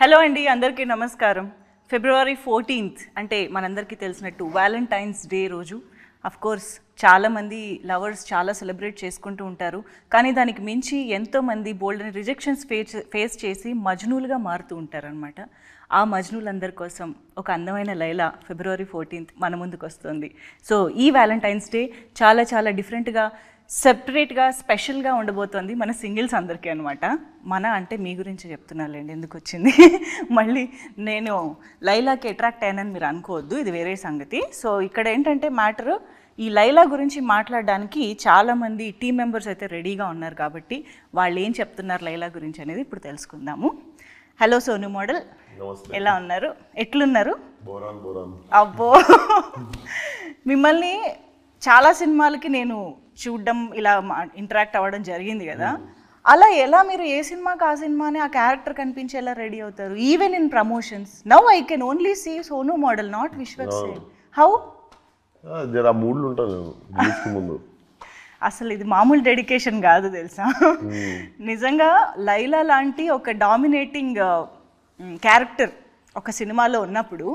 Hello అండి, అందరికీ నమస్కారం. ఫిబ్రవరి 14th అంటే మనందరికీ తెలిసినట్టు వ్యాలంటైన్స్ డే రోజు. కోర్స్ చాలామంది లవర్స్ చాలా సెలబ్రేట్ చేసుకుంటూ ఉంటారు. కానీ దానికి మించి ఎంతోమంది బోల్డ్ అని రిజెక్షన్స్ ఫేస్ చేసి మజ్నూలుగా మారుతూ ఉంటారనమాట. ఆ మజ్నూలందరి కోసం ఒక అందమైన లైలా ఫిబ్రవరి 14th మన ముందుకు వస్తుంది. సో ఈ వ్యాలంటైన్స్ డే చాలా చాలా డిఫరెంట్గా, సెపరేట్గా, స్పెషల్గా ఉండబోతోంది మన సింగిల్స్ అందరికీ అనమాట. మన అంటే మీ గురించి చెప్తున్నానులేండి, ఎందుకు వచ్చింది మళ్ళీ నేను లైలాకి అట్రాక్ట్ అయ్యానని మీరు అనుకోవద్దు, ఇది వేరే సంగతి. సో ఇక్కడ ఏంటంటే మ్యాటర్, ఈ లైలా గురించి మాట్లాడడానికి చాలామంది టీం మెంబర్స్ అయితే రెడీగా ఉన్నారు. కాబట్టి వాళ్ళు ఏం చెప్తున్నారు లైలా గురించి అనేది ఇప్పుడు తెలుసుకుందాము. హలో సోను మోడల్, ఎలా ఉన్నారు? ఎట్లున్నారు? అబ్బో మిమ్మల్ని చాలా సినిమాలకి నేను చూడడం, ఇలా ఇంటరాక్ట్ అవ్వడం జరిగింది కదా. అలా ఎలా మీరు ఏ సినిమాకి ఆ సినిమాని ఆ క్యారెక్టర్ కనిపించేలా రెడీ అవుతారు? Even in promotions now I can only see Sonu model, not Vishwak Sen. How? జరా మూడ్లు ఉంటాను ముందు. అసలు ఇది మామూలు డెడికేషన్ కాదు తెలుసా. నిజంగా లైలా లాంటి ఒక డామినేటింగ్ క్యారెక్టర్ ఒక సినిమాలో ఉన్నప్పుడు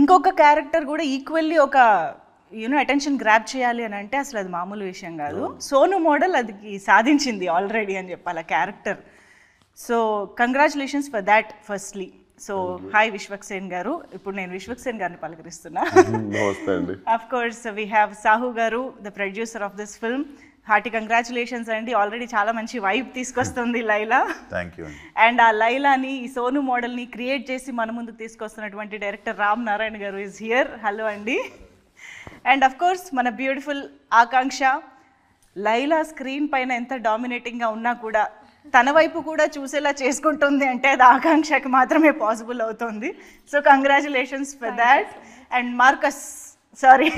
ఇంకొక క్యారెక్టర్ కూడా ఈక్వల్లీ ఒక అటెన్షన్ గ్రాప్ చేయాలి అని అంటే అసలు అది మామూలు విషయం కాదు. సోను మోడల్ అది సాధించింది ఆల్రెడీ అని చెప్పాలి character. So congratulations for that firstly. So hi Vishwak Sen garu. ఇప్పుడు నేను విశ్వక్ సేన్ గారిని పలకరిస్తున్నా. Of course we have Sahu garu, the producer of this film. Hearty congratulations అండి, ఆల్రెడీ చాలా మంచి వైబ్ తీసుకొస్తుంది లైలా. అండ్ ఆ లైలాని, ఈ సోను మోడల్ని క్రియేట్ చేసి మన ముందుకు తీసుకొస్తున్నటువంటి డైరెక్టర్ రామ్ నారాయణ గారు ఈజ్ హియర్. హలో అండి. అండ్ అఫ్ కోర్స్ మన బ్యూటిఫుల్ ఆకాంక్ష. లైలా స్క్రీన్ పైన ఎంత డామినేటింగ్గా ఉన్నా కూడా తన వైపు కూడా చూసేలా చేసుకుంటుంది అంటే అది ఆకాంక్షకి మాత్రమే పాసిబుల్ అవుతుంది. So congratulations for that. And Marcus, sorry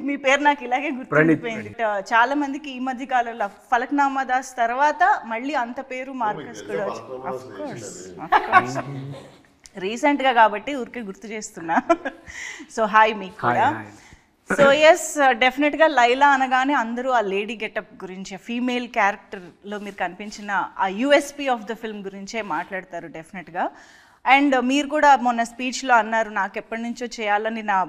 మీ పేరు నాకు ఇలాగే గుర్తుండిపోయింది. చాలా మందికి ఈ మధ్య కాలంలో ఫలక్నామా దాస్ తర్వాత మళ్ళీ అంత పేరు మార్కస్ కూడా వచ్చింది రీసెంట్గా, కాబట్టి ఊరికే గుర్తు చేస్తున్నా. సో హాయ్ మీకు కూడా. సో ఎస్, డెఫినెట్గా లైలా అనగానే అందరూ ఆ లేడీ గెటప్ గురించి, ఫీమేల్ క్యారెక్టర్లో మీరు కనిపించిన ఆ యూఎస్పీ ఆఫ్ ద ఫిల్మ్ గురించే మాట్లాడతారు డెఫినెట్గా. అండ్ మీరు కూడా మొన్న స్పీచ్లో అన్నారు, నాకు ఎప్పటి నుంచో చేయాలని నా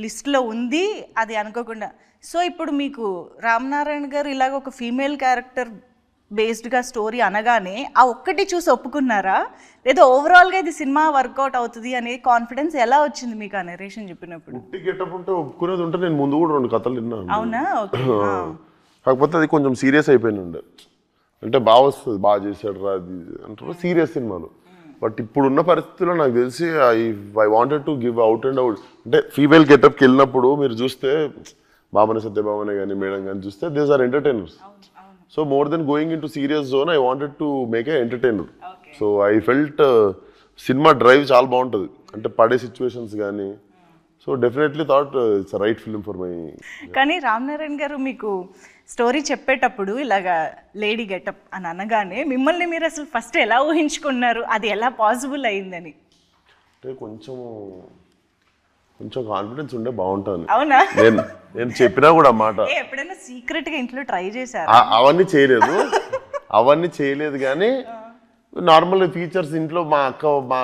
లిస్ట్లో ఉంది, అది అనుకోకుండా. సో ఇప్పుడు మీకు రామ్ నారాయణ గారు ఇలాగ ఒక ఫీమేల్ క్యారెక్టర్ బేస్డ్గా స్టోరీ అనగానే ఆ ఒక్కటి చూసి ఒప్పుకున్నారా, లేదా ఓవరాల్గా ఇది సినిమా వర్కౌట్ అవుతుంది అనే కాన్ఫిడెన్స్ ఎలా వచ్చింది మీకు ఆ నెరేషన్ చెప్పినప్పుడు? ఒప్పుకునేది ఉంటే నేను ముందు కూడా 2 కథలు విన్నాను. అవునా? కాకపోతే అది కొంచెం సీరియస్ అయిపోయింది ఉండే, అంటే బాగా వస్తుంది, బాగా చేశాడు రా అది అంటారు సీరియస్ సినిమాలు. బట్ ఇప్పుడున్న పరిస్థితుల్లో నాకు తెలిసి I wanted to give out and out. అంటే ఫీమేల్ గెటప్కి వెళ్ళినప్పుడు మీరు చూస్తే బాబన సత్యభామనే కానీ మేడం కానీ చూస్తే these are entertainers. So more than going into serious zone, I wanted to make a entertainer. So I felt cinema drive చాలా బాగుంటుంది, అంటే పడే సిచ్యువేషన్స్ కానీ. So definitely thought it's right film for my. కానీ రామ్ నారాయణ గారు మీకు స్టోరీ చెప్పేటప్పుడు ఇలాగా లేడీ గెటప్ అని అనగానే మిమ్మల్ని మీరు అసలు ఫస్ట్ ఎలా ఊహించుకున్నారు, అది ఎలా పాసిబుల్ అయిందని? అంటే కొంచెం కాన్ఫిడెన్స్ ఉండే బాగుంటుంది. అవునా? నేను చెప్పినా కూడా మాట ఎప్పుడైనా సీక్రెట్ గా ఇంట్లో ట్రై చేశారు? అవన్నీ చేయలేదు కానీ నార్మల్ ఫీచర్స్ ఇంట్లో మా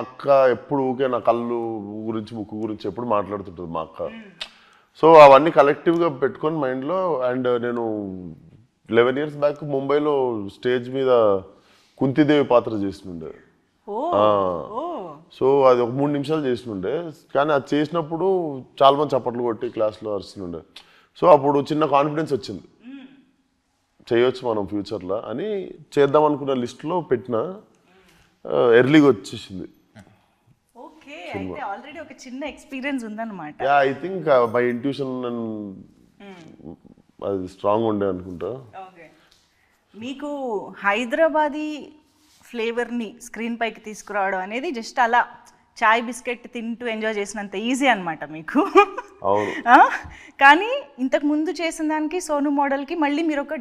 అక్క ఎప్పుడు ఊకే నా కళ్ళు గురించి ముక్కు గురించి ఎప్పుడు మాట్లాడుతుంటుంది మా అక్క. సో అవన్నీ కలెక్టివ్గా పెట్టుకొని మైండ్లో. అండ్ నేను 11 years బ్యాక్ ముంబైలో స్టేజ్ మీద కుంతిదేవి పాత్ర చేస్తుండే. సో అది ఒక 3 నిమిషాలు చేస్తుండే, కానీ అది చేసినప్పుడు చాలా మంది చప్పట్లు కొట్టి క్లాస్లో అరుస్తుండే. సో అప్పుడు చిన్న కాన్ఫిడెన్స్ వచ్చింది, చేయొచ్చు మనం ఫ్యూచర్లో అని. చేద్దాం అనుకున్న లిస్ట్లో పెట్టిన, ఎర్లీగా వచ్చేసింది. ఐ థింక్ మై ఇంట్యూషన్ అది స్ట్రాంగ్ ఉండే అనుకుంటా. మీకు హైదరాబాదీ ఫ్లేవర్ని స్క్రీన్ పైకి తీసుకురావడం అనేది జస్ట్ అలా చాయ్ బిస్కెట్ తింటూ ఎంజాయ్ చేసినంత ఈజీ అనమాట మీకు. కానీ ఇంతకు ముందు చేసిన దానికి సోను మోడల్కి మళ్ళీ మీరు ఒక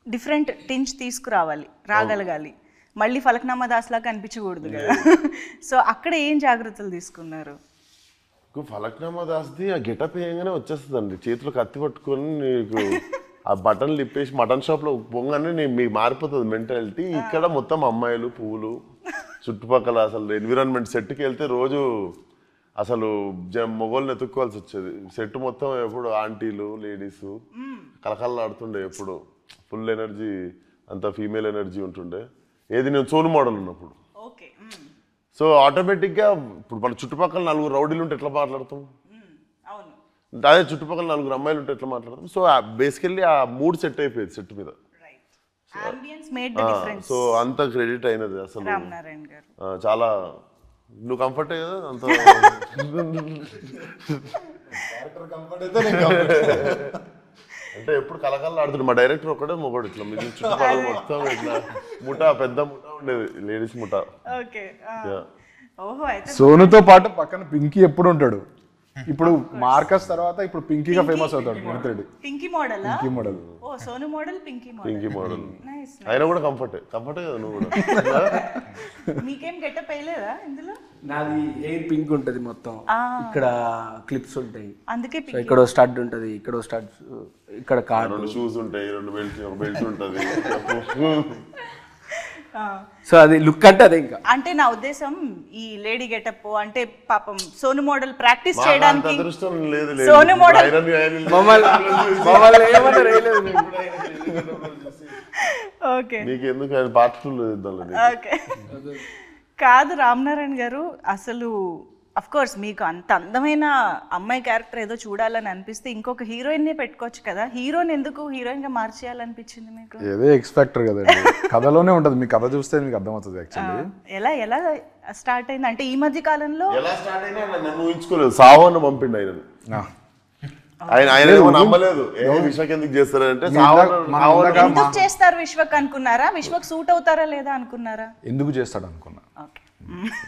డిఫరెంట్ టించ్ తీసుకురావాలి, రాగలగాలి. మళ్ళీ ఫలక్నామా దాస్లా కనిపించకూడదు కదా. సో అక్కడ ఏం జాగ్రత్తలు తీసుకున్నారు? ఫలక్నామా దాస్ది ఆ గెటప్ వేయగానే వచ్చేస్తుందండి, చేతిలో కత్తి పట్టుకొని నీకు ఆ బటన్లు ఇప్పేసి మటన్ షాప్లో పొంగానే మీకు మారిపోతుంది మెంటాలిటీ. ఇక్కడ మొత్తం అమ్మాయిలు, పువ్వులు, చుట్టుపక్కల అసలు ఎన్విరాన్మెంట్ సెట్కి వెళ్తే రోజు అసలు మొగోళ్ళని ఎత్తుక్కోవాల్సి వచ్చేది. సెట్ మొత్తం ఎప్పుడు ఆంటీలు లేడీస్ కలకల్లాడుతుండే, ఎప్పుడు ఫుల్ ఎనర్జీ, అంత ఫీమేల్ ఎనర్జీ ఉంటుండే. ఏది నేను సోను మోడల్ ఉన్నప్పుడు. సో ఆటోమేటిక్గా ఇప్పుడు మన చుట్టుపక్కల 4 రౌడీలు ఉంటే ఎట్లా మాట్లాడతాం, అదే చుట్టుపక్కల 4 అమ్మాయిలు ఉంటే ఎట్లా మాట్లాడతాం. సో బేసికల్లీ ఆ మూడ్ సెట్ అయిపోయింది సెట్ మీద. సో అంత క్రెడిట్ అయినది అసలు చాలా. నువ్వు కంఫర్ట్ కదా అంత అంటే ఎప్పుడు కలకల్లా ఆడుతుంది. మా డైరెక్టర్ ఒక్కడే మొగడు, ఇట్లా మీద చుట్టుపక్కల మొత్తం ఇట్లా ముఠా, పెద్ద ముఠా ఉండేది, లేడీస్ ముఠా. సోనుతో పాటు పక్కన పింకీ ఎప్పుడు ఉంటాడు. ఇప్పుడు మార్కస్ తర్వాత ఇప్పుడు పింకీగా ఫేమస్ అవుతాడు. పింకీ మోడల్, పింకీ మోడల్, ఓ సోను మోడల్, పింకీ మోడల్. ఆయన కూడా కంఫర్టే కదా నువ్వు కూడా. మీకేం గెటప్ అయ్యలేదా ఇందులో? నాది ఎయిర్ పింక్ ఉంటది మొత్తం, ఇక్కడ క్లిప్స్ ఉంటాయి, అందుకే ఇక్కడ స్టడ్ ఉంటది, ఇక్కడ స్టడ్, ఇక్కడ కార్డ్, 2 షూస్ ఉంటాయి, 2 బెల్ట్స్ ఉంటది. సో అది లుక్ అంటే అదే. ఇంకా అంటే నా ఉద్దేశం ఈ లేడీ గెటప్ అంటే పాపం సోను మోడల్ ప్రాక్టీస్ చేయడానికి సోను మోడల్ ఓకే కాదు రామనారాయణ గారు, అసలు అఫ్ కోర్స్ మీకు అంత అందమైన అమ్మాయి క్యారెక్టర్ ఏదో చూడాలని అనిపిస్తే ఇంకొక హీరోయిన్ నే పెట్టుకోవచ్చు కదా. హీరోయిన్ ఎందుకు హీరోయిన్ గా మార్చేయాలనిపించింది మీకు? ఏదో ఎక్స్పెక్టర్ కదండి, కథలోనే ఉంటది. మీ కథ చూస్తే మీకు అర్థమవుతుంది. యాక్చువల్లీ ఎలా స్టార్ట్ అయింది అంటే ఈ మధ్య కాలంలో ఎలా స్టార్ట్ అయినా నన్ను ఊహించుకోలేదు. సావన్న పంపిండు ఆయన నమ్మలేదు. విశ్వక్ ఎందుకు చేస్తారంటే ఎందుకు చేస్తారు విశ్వక్ అనుకున్నారా? విశ్వక్ సూట్ అవుతారా లేదా అనుకున్నారా? ఎందుకు చేస్తాడు అనుకున్నా.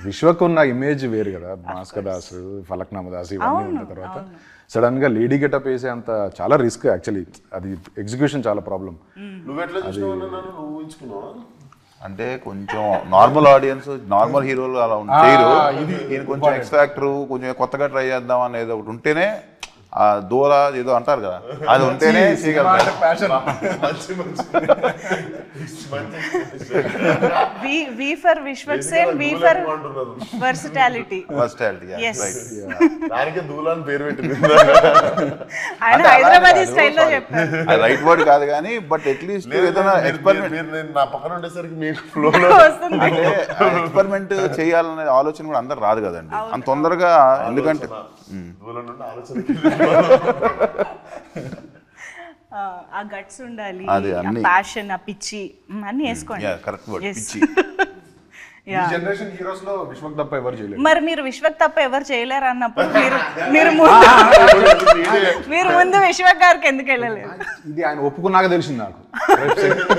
విశ్వక్ ఉన్న ఇమేజ్ వేరు కదా, భాస్కర్ దాస్, ఫలక్నామా దాస్ ఇవన్నీ ఉన్న తర్వాత సడన్ గా లేడీ గెటప్ వేసే అంత చాలా రిస్క్. యాక్చువల్లీ అది ఎగ్జిక్యూషన్ చాలా ప్రాబ్లం. అంటే కొంచెం నార్మల్ ఆడియన్స్, నార్మల్ హీరోలు అలా చేయరు. ఈయన కొంచెం ఎక్స్ ఫ్యాక్టర్, కొంచెం కొత్తగా ట్రై చేద్దాం అనేది ఒకటి ఉంటేనే, ఆ దూర ఏదో అంటారు కదా, అది ఉంటేనే V for Vishwak Sen, V for versatility. దానికి దూలాన్ పేరు పెట్టింది. ఆయన హైదరాబాదీ స్టైల్లో చెప్పారు. రైట్ వర్డ్ కాదు కానీ బట్ అట్లీస్ట్ ఏదైనా ఎక్స్పెరిమెంట్ నా పక్కన ఉండేసరికి మీకు ఫ్లోలో అంటే ఎక్స్పెరిమెంట్ చేయాలనే ఆలోచన కూడా అందరు రాదు కదండి అంత తొందరగా. ఎందుకంటే ఆ గట్స్ ఉండాలి, ప్యాషన్, ఆ పిచ్చి అన్ని వేసుకోండి. కరెక్ట్ వర్డ్, పిచ్చి. జనరేషన్ హీరోస్ లో విశ్వక్ తప్ప ఎవరు చేయలేరు. మరి మీరు విశ్వక్ తప్ప ఎవరు చేయలేరు అన్నప్పుడు మీరు ముందు విశ్వక్ గారికి ఎందుకు వెళ్ళలేదు? ఇది ఆయన ఒప్పుకున్నాక తెలిసింది నాకు.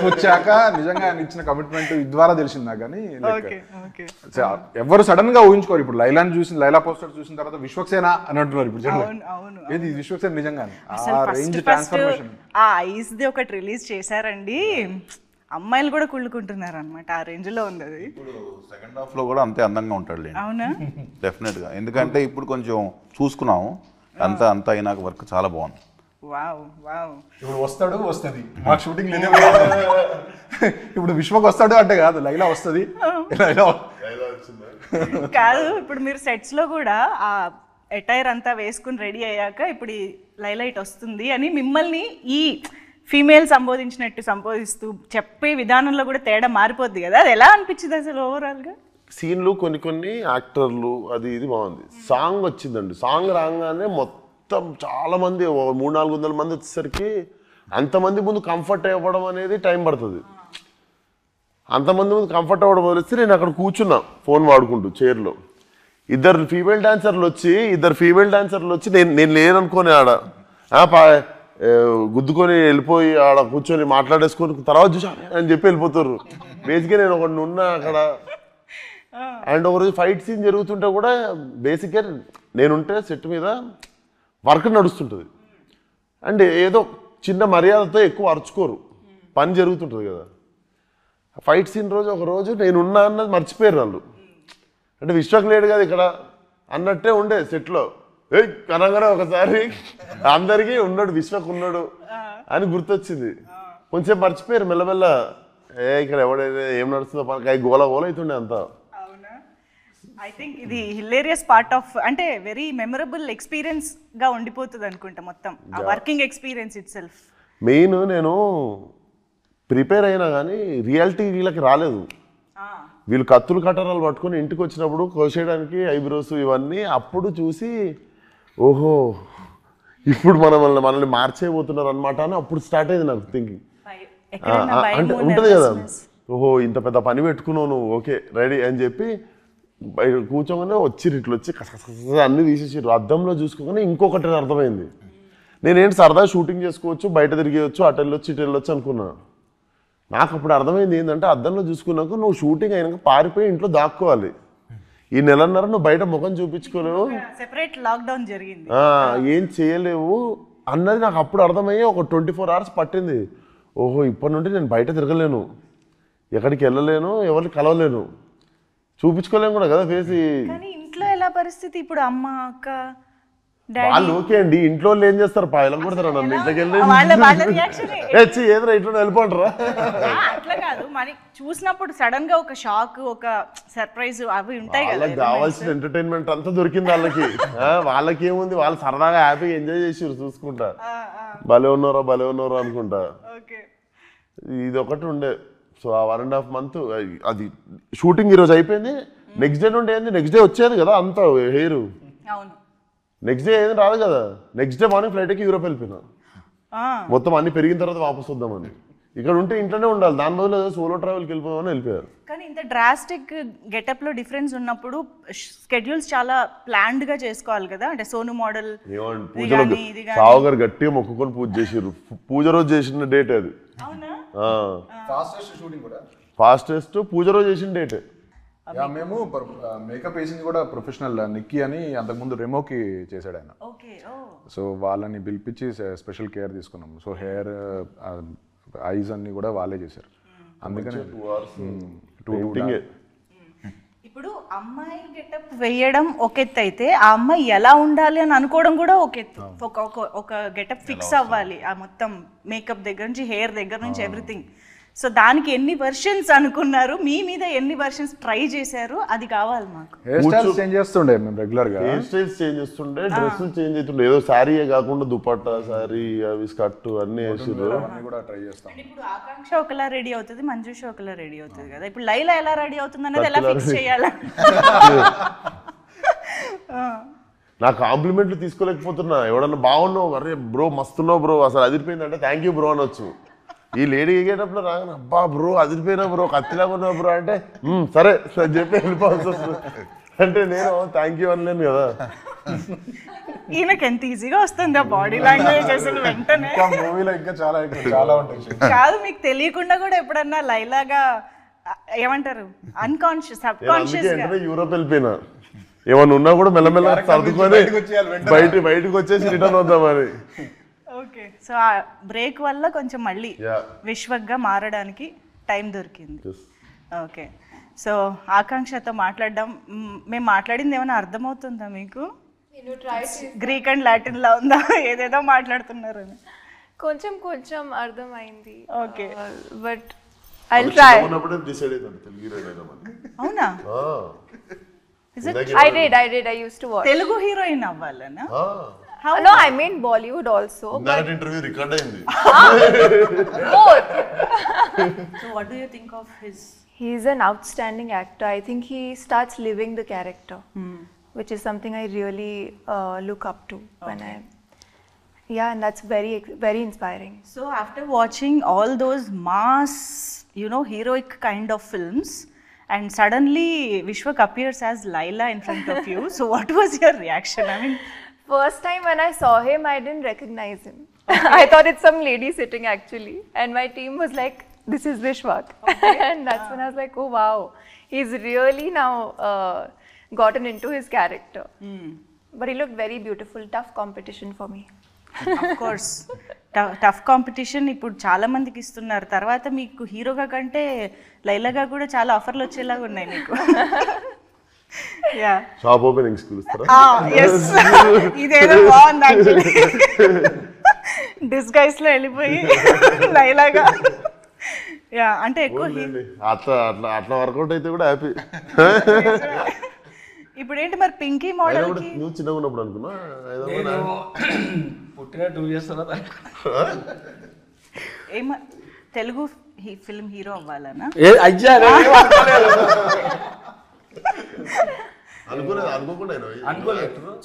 వచ్చాక నిజంగా ఆయన ఇచ్చిన కమిట్మెంట్ ద్వారా తెలిసింది నాకు. కానీ ఎవరు సడన్ గా ఊహించుకోరు. ఇప్పుడు లైలాని చూసిన, లైలా పోస్టర్ చూసిన తర్వాత విశ్వక్ సేన అని అంటున్నారు ఇప్పుడు జనం. ఏది విశ్వక్ సేన నిజంగానే ఆ రేంజ్ ట్రాన్స్ఫర్మేషన్. ఆ ఐస్ ది ఒకటి రిలీజ్ చేశారండి, అమ్మాయిలు కూడా కుళ్ళుకుంటున్నారు అనమాట. ఆ రేంజ్ లో ఉంది అది. ఇప్పుడు సెకండ్ హాఫ్ లో కూడా అంతే అందంగా ఉంటాడు. అవునా? డెఫినెట్ గా. ఎందుకంటే ఇప్పుడు కొంచెం చూసుకున్నాము, అంతా అయినాక వర్క్ చాలా బాగుంది. ఇప్పుడు వస్తాడు, వస్తుంది, మాకు షూటింగ్ లేదు. ఇప్పుడు విశ్వక్ వస్తాడు అంటే కాదు, లైలా వస్తుంది. కాదు, ఇప్పుడు మీరు సెట్స్ లో కూడా ఆ ఎటైర్ అంతా వేసుకుని రెడీ అయ్యాక ఇప్పుడు లైలా ఇట్ వస్తుంది అని మిమ్మల్ని ఈ ఫీమేల్ సంబోధించినట్టు సంబోధిస్తూ చెప్పే విధానంలో కూడా తేడా మారిపోద్ది కదా. అది ఎలా అనిపించింది అసలు ఓవరాల్ గా? సీన్లు కొన్ని యాక్టర్లు అది ఇది బాగుంది. సాంగ్ వచ్చిందండి, సాంగ్ రాగానే మొత్తం చాలా మంది 300-400 మంది వచ్చేసరికి అంతమంది ముందు కంఫర్ట్ అవ్వడం అనేది టైం పడుతుంది. అంతమంది ముందు కంఫర్ట్ అవ్వడం వదిలేస్తే నేను అక్కడ కూర్చున్నా ఫోన్ వాడుకుంటూ చైర్లో. ఇద్దరు ఫీమేల్ డాన్సర్లు వచ్చి నేను లేననుకోని ఆడ గుద్దుకొని వెళ్ళిపోయి ఆడ కూర్చొని మాట్లాడేసుకొని తర్వాత చూసా అని చెప్పి వెళ్ళిపోతారు. బేసిక్గా నేను ఒకటి ఉన్నా అక్కడ. అండ్ ఒకరోజు ఫైట్ సీన్ జరుగుతుంటే కూడా బేసిక్గా నేనుంటే సెట్ మీద వర్క్ నడుస్తుంటుంది. అండ్ ఏదో చిన్న మర్యాదతో ఎక్కువ అరుచుకోరు, పని జరుగుతుంటుంది కదా. ఫైట్ సీన్ రోజు ఒకరోజు నేనున్నా అన్నది మర్చిపోయారు వాళ్ళు. అంటే విశ్వక్ లేడు కదా ఇక్కడ అన్నట్టే ఉండే సెట్లో. కనగానే ఒకసారి అందరికీ ఉన్నాడు, విశ్వక్ ఉన్నాడు అని గుర్తొచ్చింది. కొంచెం మర్చిపోయారు మెల్లమెల్ల. ఇక్కడ ఎవడైతే ఏం నడుస్తుందో పని గోల అవుతుండే అంతా. ఐ థింక్ ఇది హిలేరియస్ పార్ట్ ఆఫ్ అంటే వెరీ మెమరబుల్ ఎక్స్పీరియన్స్ గా ఉండిపోతుంది అనుకుంటా మొత్తం ఆ working experience it self. Main నేను ప్రిపేర్ అయినా కానీ రియాలిటీ వీళ్ళకి రాలేదు. వీళ్ళు కత్తులు కట్టరాలు పట్టుకొని ఇంటికి వచ్చినప్పుడు కోసేయడానికి ఐబ్రోస్ ఇవన్నీ అప్పుడు చూసి ఓహో ఇప్పుడు మనల్ని మార్చేయబోతున్నారు అనమాట అని అప్పుడు స్టార్ట్ అయింది నాకు థింకింగ్. అంటే ఉంటుంది కదా, ఓహో ఇంత పెద్ద పని పెట్టుకున్నావు నువ్వు, ఓకే రెడీ అని చెప్పి బయట కూర్చోగానే వచ్చిర్రు ఇట్లా వచ్చి కసకస అన్నీ తీసేసారు. అద్దంలో చూసుకోగానే ఇంకొకటి అర్థమైంది, నేనేంటి సరదా షూటింగ్ చేసుకోవచ్చు, బయట తిరిగేయచ్చు, అటు వెళ్ళొచ్చు ఇటు వెళ్ళొచ్చు అనుకున్నా. నాకు అప్పుడు అర్థమైంది ఏంటంటే అద్దంలో చూసుకున్నాక నువ్వు షూటింగ్ అయినాక పారిపోయి ఇంట్లో దాక్కోవాలి. ఈ నెలన్నర నువ్వు బయట ముఖం చూపించుకోలేవు, సెపరేట్ లాక్డౌన్ జరిగింది, ఏం చేయలేవు అన్నది నాకు అప్పుడు అర్థమయ్యి ఒక 24 hours పట్టింది. ఓహో ఇప్పటి నుండి నేను బయట తిరగలేను, ఎక్కడికి వెళ్ళలేను, ఎవరిని కలవలేను, చూపించుకోలేను కూడా కదా ఫేస్. కానీ ఇంట్లో ఎలా పరిస్థితి ఇప్పుడు అమ్మ అక్క వాళ్ళు ఓకే అండి, ఇంట్లో వాళ్ళు ఏం చేస్తారు పాయలం కొడతారా నన్ను ఇంట్లోకి వెళ్ళి ఏదైనా ఇంట్లో వెళ్ళిపోంటారా? అట్లా కాదు మరి చూసినప్పుడు సడన్ గా ఒక షాక్ ఒక సర్ప్రైజ్ అవి ఉంటాయి కదా. వాళ్ళకి కావాల్సిన ఎంటర్టైన్మెంట్ అంతా దొరికింది వాళ్ళకి. వాళ్ళకి ఏముంది, వాళ్ళు సరదాగా హ్యాపీగా ఎంజాయ్ చేసారు చూసుకుంటా, భలే ఉన్నారా అనుకుంటా. ఇది ఒకటి ఉండే. సో ఆ 1.5 months అది షూటింగ్ ఈరోజు అయిపోయింది, నెక్స్ట్ డే నుండి ఏంది, నెక్స్ట్ డే వచ్చేది కదా అంత హెయిర్, నెక్స్ట్ డే ఏది రాదు కదా. నెక్స్ట్ డే మార్నింగ్ ఫ్లైట్ ఎక్కి యూరోప్ వెళ్ళిపోయినా, మొత్తం అన్ని పెరిగిన తర్వాత వాపస్ వద్దామని. ఇక్కడ ఉంటే ఇంట్లోనే ఉండాలి, దాని బదులు సోలో ట్రావెల్కి వెళ్ళిపోదామని వెళ్ళిపోయారు. కానీ ఇంత డ్రాస్టిక్ గెటప్ లో డిఫరెన్స్ ఉన్నప్పుడు స్కెడ్యూల్స్ చాలా ప్లాన్డ్ గా చేసుకోవాలి కదా. అంటే సోను మోడల్ పూజలో సావుగారు గట్టిగా మొక్కుకొని పూజ చేసారు. పూజ రోజు చేసిన డేట్ అది, ఫాస్టెస్ట్ పూజ రోజు చేసిన డేట్. మేము మేకప్ వేసింది కూడా ప్రొఫెషనల్ నిక్కీ అని, అంతకుముందు రెమోకి చేశాడు ఆయన. సో వాళ్ళని పిలిపించి స్పెషల్ కేర్ తీసుకున్నాం. సో హెయిర్ ఐస్ అన్ని కూడా వాళ్ళే చేశారు. అందుకని 2 hours. ఇప్పుడు అమ్మాయి గెటప్ వేయడం ఒక ఎత్తు అయితే ఆ అమ్మాయి ఎలా ఉండాలి అని అనుకోవడం కూడా ఒక ఎత్తు. ఒక గెటప్ ఫిక్స్ అవ్వాలి, ఆ మొత్తం మేకప్ దగ్గర నుంచి హెయిర్ దగ్గర నుంచి ఎవ్రీథింగ్. సో దానికి ఎన్ని వర్షన్స్ అనుకున్నారు, మీ మీద ఎన్ని వర్షన్స్ ట్రై చేశారు, అది కావాలి మాకు. హెయిర్ స్టైల్స్ చేంజ్ చేస్తుండే మేము రెగ్యులర్ గా, హెయిర్ స్టైల్స్ చేంజ్ చేస్తుండే, డ్రెస్సులు చేంజ్ అవుతుండే. ఏదో శారీయే కాకుండా దుపట్టా, శారీ, అవి స్కర్ట్ అన్ని వేసారు. కూడా ట్రై చేస్తాం. ఇప్పుడు ఆకాంక్ష ఒకలా రెడీ అవుతుంది, మంజుష ఒకలా రెడీ అవుతుంది కదా. ఇప్పుడు లైలా ఎలా రెడీ అవుతుంది అనేది ఎలా ఫిక్స్ చేయాలి? నా కాంప్లిమెంట్లు తీసుకోలేకపోతున్నా. ఎవడన్నా బాగున్నావు, అరే బ్రో మస్తున్నావు బ్రో, అసలు అదిరిపోయిందంటే థ్యాంక్ యూ బ్రో అనొచ్చు. ఈ లేడీ ఎగేటప్పుడు రాగానే అబ్బా బ్రో అదిరిపోయినా బ్రో, కత్తిలాగా ఉన్నావు బ్రో అంటే సరే అని చెప్పి వెళ్ళిపోవాల్సి వస్తుంది. అంటే నేను థ్యాంక్ యూ అనలేను కదా. ఈయనకి ఎంత ఈజీగా వస్తుంది ఆ బాడీ లాంగ్వేజ్ అసలు వెంటనే. మూవీలో ఇంకా చాలా ఉంటాయి. కాదు, మీకు తెలియకుండా కూడా ఎప్పుడన్నా లైలాగా ఏమంటారు అన్కాన్షియస్ సబ్ కాన్షియస్ గా యూరోప్ వెళ్ళిపోయినా, ఏమన్నా ఉన్నా కూడా మెల్లమెల్ల సర్దుకొని బయటకు వచ్చేసి రిటర్న్ వద్దామని. ఓకే, సో ఆ బ్రేక్ వల్ల కొంచెం మళ్ళీ విశ్వక్గా మారడానికి టైం దొరికింది. ఓకే, సో ఆకాంక్షతో మాట్లాడడం, మేము మాట్లాడింది ఏమైనా అర్థమవుతుందా మీకు? గ్రీక్ అండ్ లాటిన్ లా ఉందా? ఏదేదో మాట్లాడుతున్నారు. కొంచెం కొంచెం అర్థమైంది. Okay, but I will try. అవునా? I used to watch. Telugu heroine అవ్వాలనా? No, I mean Bollywood also. That interview record అయింది. Both. So what do you think of his? He's an outstanding actor. I think he starts living the character, which is something I really look up to when yeah, and that's very, very inspiring. So after watching all those mass, heroic kind of films, and suddenly Vishwak appears as Laila in front of you, so what was your reaction? I mean, first time when I saw him, I didn't recognize him. I thought it's some lady sitting actually, and my team was like, this is Vishwak. And that's when I was like, oh wow, he's really now gotten into his character. But he looked very beautiful. Tough competition for me. Of course, tough competition ఇప్పుడు చాలా మందికి ఇస్తున్నారు. తర్వాత మీకు హీరోగా కంటే లైలాగా కూడా చాలా ఆఫర్లు వచ్చేలాగా ఉన్నాయి మీకు. షాప్ ఓపెనింగ్స్ పిలుస్తారా? ఇదేదో బాగుంది యాక్చువల్లీ, డిస్గైస్ లో వెళ్ళిపోయి లైలాగా. అంటే ఎక్కువ అట్లా వర్కౌట్ అయితే కూడా హ్యాపీ. ఇప్పుడు ఏంటి మరి పింకీ మోడల్ కి నువ్వు చిన్నగా ఉన్నప్పుడు అనుకున్నా నేను పుట్టిన 2 years తర్వాత ఏమ తెలుగు ఫిల్మ్ హీరో అవ్వాలనా? అయ్యా అనుకోలేదు,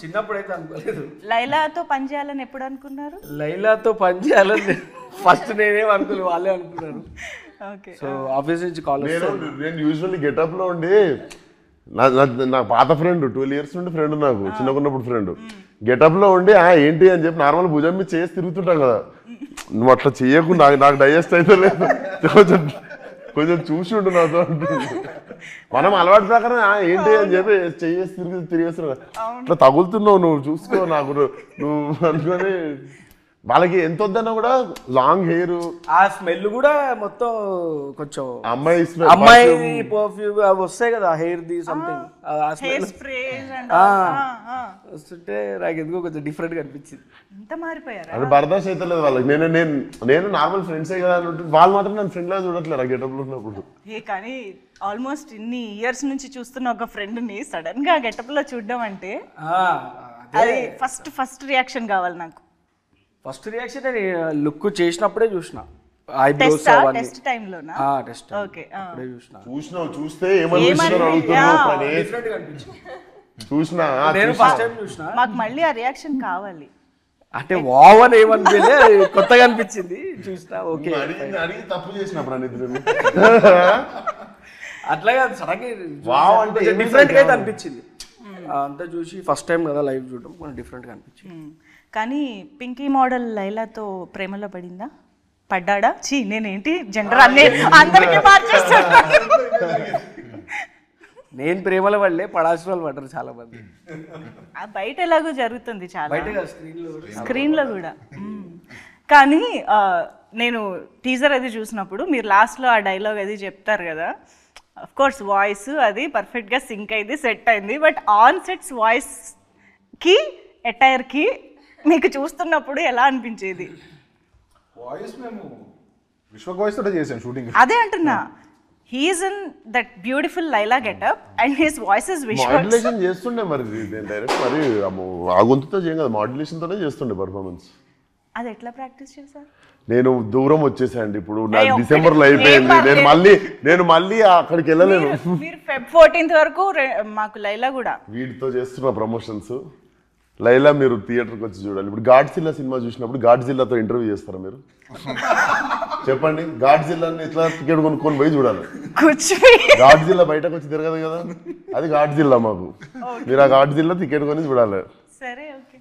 చిన్నప్పుడైతే అనుకోలేదు. లైలాతో పని చేయాలని ఎప్పుడు అనుకున్నారు? లైలాతో పని చేయాలని ఫస్ట్ నేనేం అనుకోలేదు, వాళ్ళే అనుకున్నారు. ఓకే. సో ఆఫీస్ నుంచి కాల్ నేను యూజువల్లీ గెటప్ లో ఉండి నా పాత ఫ్రెండ్ 12 years నుండి ఫ్రెండ్, నాకు చిన్నకున్నప్పుడు ఫ్రెండ్, గెటప్ లో ఉండి ఏంటి అని చెప్పి నార్మల్ భుజం మీద చేసి తిరుగుతుంటాం కదా, నువ్వు అట్లా చెయ్యకు, నాకు డైజెస్ట్ అయితే లేదు, కొంచెం చూసి ఉండు నాతో అంటుంది. మనం అలవాటు ప్రకారం ఏంటి అని చెప్పి చెయ్యేసి తిరిగేస్తున్నావు, అట్లా తగులుతున్నావు, నువ్వు చూసుకో నాకు నువ్వు అనుకొని. వాళ్ళకి ఎంత వద్దన్నా కూడా లాంగ్ హెయిర్, ఆ స్మెల్ కూడా మొత్తం కొంచెం అమ్మాయి పర్ఫ్యూమ్ అవి వస్తాయి కదా, హెయిర్ ది సంథింగ్ వస్తుంటే నాకు ఎందుకో కొంచెం డిఫరెంట్ గా అనిపించింది. ఎంత మారిపోయారు, అది బర్దాష్ అయితే లేదు వాళ్ళకి. నేను నార్మల్ ఫ్రెండ్సే కదా అని, వాళ్ళు మాత్రం నన్ను ఫ్రెండ్ లా చూడట్లేదు ఆ గెటప్ లో ఉన్నప్పుడు. కానీ ఆల్మోస్ట్ ఇన్ని ఇయర్స్ నుంచి చూస్తున్న ఒక ఫ్రెండ్ ని సడన్ గా గెటప్ లో చూడడం అంటే అది ఫస్ట్ రియాక్షన్ కావాలి నాకు. ఫస్ట్ రియాక్షన్ లుక్ చేసినప్పుడే చూసిన, ఐబ్రోస్ టెస్ట్ టైం లోనా? Test okay. అప్పుడే చూస్తే ఏమనిపిస్తున్నారు చూసినా నేను ఫస్ట్ టైం చూసిన, మాకు మళ్ళీ ఆ రియాక్షన్ కావాలి. అంటే వావ్ అని ఏమనిపించలే, కొత్తగా అనిపించింది చూసిన. ఓకే అడిగి తప్పు చేసినప్పుడు అట్లాగే సడన్గా వావ్ అంటే డిఫరెంట్ గా అయితే అనిపించింది. అంతా చూసి ఫస్ట్ టైం కదా లైవ్ చూడడం, కొంచెం డిఫరెంట్ గా అనిపించింది. కానీ పింకీ మోడల్ లైలాతో ప్రేమలో పడ్డా? నేనేంటి జెండర్ అందరికీ మార్చేస్తాను. నేను ప్రేమలో పడలే, పడాల్సిన వాళ్ళు పడ్డారు చాలా మంది. బయట ఎలాగో జరుగుతుంది చాలా, బయట స్క్రీన్ లో కూడా. కానీ నేను టీజర్ అది చూసినప్పుడు మీరు లాస్ట్ లో ఆ డైలాగ్ అది చెప్తారు కదా, అఫ్ కోర్స్ వాయిస్ అది పర్ఫెక్ట్ గా సింక్ అయింది, సెట్ అయింది. బట్ ఆన్ సెట్స్ వాయిస్ కి అటైర్ కి మీకు చూస్తున్నప్పుడు ఎలా అనిపించేది? వాయిస్ మేము విశ్వక్ వాయిస్ తోటే చేసాం షూటింగ్. అదే అంటున్నా, he's in that beautiful Laila getup and his voice is Vishwak. Modulation చేస్తుండే మరి డైరెక్ట్, మరి ఆ గొంతుతో చేయం కదా, మాడ్యులేషన్ తోనే చేస్తుండే పర్ఫార్మెన్స్. అది ఎట్లా ప్రాక్టీస్ చేశారు? నేను దూరం వచ్చేసాండి, ఇప్పుడు నాకు డిసెంబర్లో అయిపోయింది, నేను మళ్ళీ అక్కడికి వెళ్ళలేను. మీరు Feb 14th వరకు మాకు లైలా కూడా వీటితో చేస్తున్న ప్రమోషన్స్. లైలా మీరు థియేటర్కి వచ్చి చూడాలి. ఇప్పుడు గాడ్జిల్లా సినిమా చూసినప్పుడు గాడ్జిల్లాతో ఇంటర్వ్యూ చేస్తారా మీరు? చెప్పండి, గాడ్జిల్లాని ఎట్లా టికెట్ కొనుక్కొని పోయి చూడాలి. గాడ్జిల్లా బయటకు వచ్చి తిరగదు కదా, అది గాడ్జిల్లా మాకు. మీరు ఆ గాడ్జిల్లా టికెట్ కొని చూడాలి. సరే, ఓకే.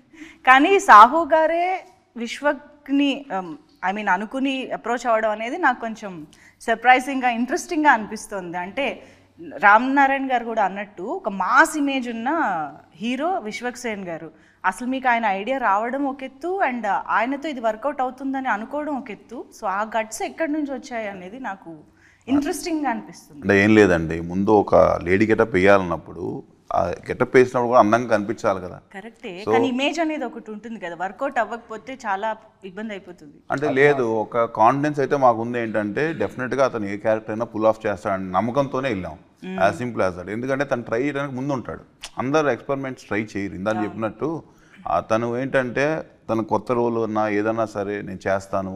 కానీ సాహు గారే విశ్వక్ని అనుకుని అప్రోచ్ అవ్వడం అనేది నాకు కొంచెం సర్ప్రైజింగ్గా, ఇంట్రెస్టింగ్గా అనిపిస్తుంది. అంటే రామ్ నారాయణ్ గారు కూడా అన్నట్టు ఒక మాస్ ఇమేజ్ ఉన్న హీరో విశ్వక్ సేన్ గారు. అసలు మీకు ఆయన ఐడియా రావడం ఒక ఎత్తు, అండ్ ఆయనతో ఇది వర్కౌట్ అవుతుందని అనుకోవడం ఒక ఎత్తు. సో ఆ గట్స్ ఎక్కడి నుంచి వచ్చాయి అనేది నాకు ఇంట్రెస్టింగ్గా అనిపిస్తుంది. అంటే ఏం లేదండి, ముందు ఒక లేడీ గెటప్ వేయాలన్నప్పుడు ఆ గెటప్ వేసినప్పుడు కూడా అందంగా కనిపించాలి కదా. కరెక్టే, కానీ ఇమేజ్ అనేది ఒకటి ఉంటుంది కదా, వర్కౌట్ అవ్వకపోతే చాలా ఇబ్బంది అయిపోతుంది. అంటే లేదు, ఒక కాన్ఫిడెన్స్ అయితే మాకు ఉంది. ఏంటంటే డెఫినెట్గా అతను ఏ క్యారెక్టర్ అయినా పుల్ ఆఫ్ చేస్తాడని నమ్మకంతోనే వెళ్ళాం. As simple as that. ఎందుకంటే తను ట్రై చేయడానికి ముందు ఉంటాడు, అందరు ఎక్స్పెరిమెంట్స్ ట్రై చేయరు. ఇందాక చెప్పినట్టు తను ఏంటంటే తన కొత్త రోల్ ఉన్నా ఏదన్నా సరే నేను చేస్తాను,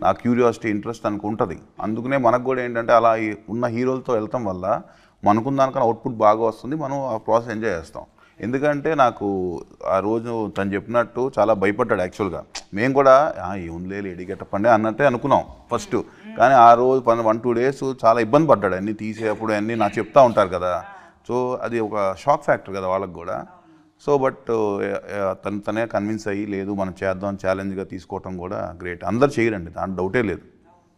నా క్యూరియాసిటీ ఇంట్రెస్ట్ తనకు ఉంటుంది. అందుకనే మనకు కూడా ఏంటంటే అలా ఉన్న హీరోలతో వెళ్తాం వల్ల మనకున్న దానికన్నా అవుట్పుట్ బాగా వస్తుంది, మనం ఆ ప్రాసెస్ ఎంజాయ్ చేస్తాం. ఎందుకంటే నాకు ఆ రోజు తను చెప్పినట్టు చాలా భయపడ్డాడు యాక్చువల్గా. మేము కూడా ఏముందిలే లేడీ గెటప్ అండి అన్నట్టే అనుకున్నాం ఫస్ట్. కానీ ఆ రోజు 1-2 days చాలా ఇబ్బంది పడ్డాడు, అన్నీ తీసేటప్పుడు అన్నీ నాకు చెప్తా ఉంటారు కదా. సో అది ఒక షాక్ ఫ్యాక్టర్ కదా వాళ్ళకి కూడా. సో బట్ తనే కన్విన్స్ అయ్యి లేదు మనం చేద్దాం ఛాలెంజ్గా తీసుకోవటం కూడా గ్రేట్. అందరు చేయరండి, దాంట్లో డౌటే లేదు.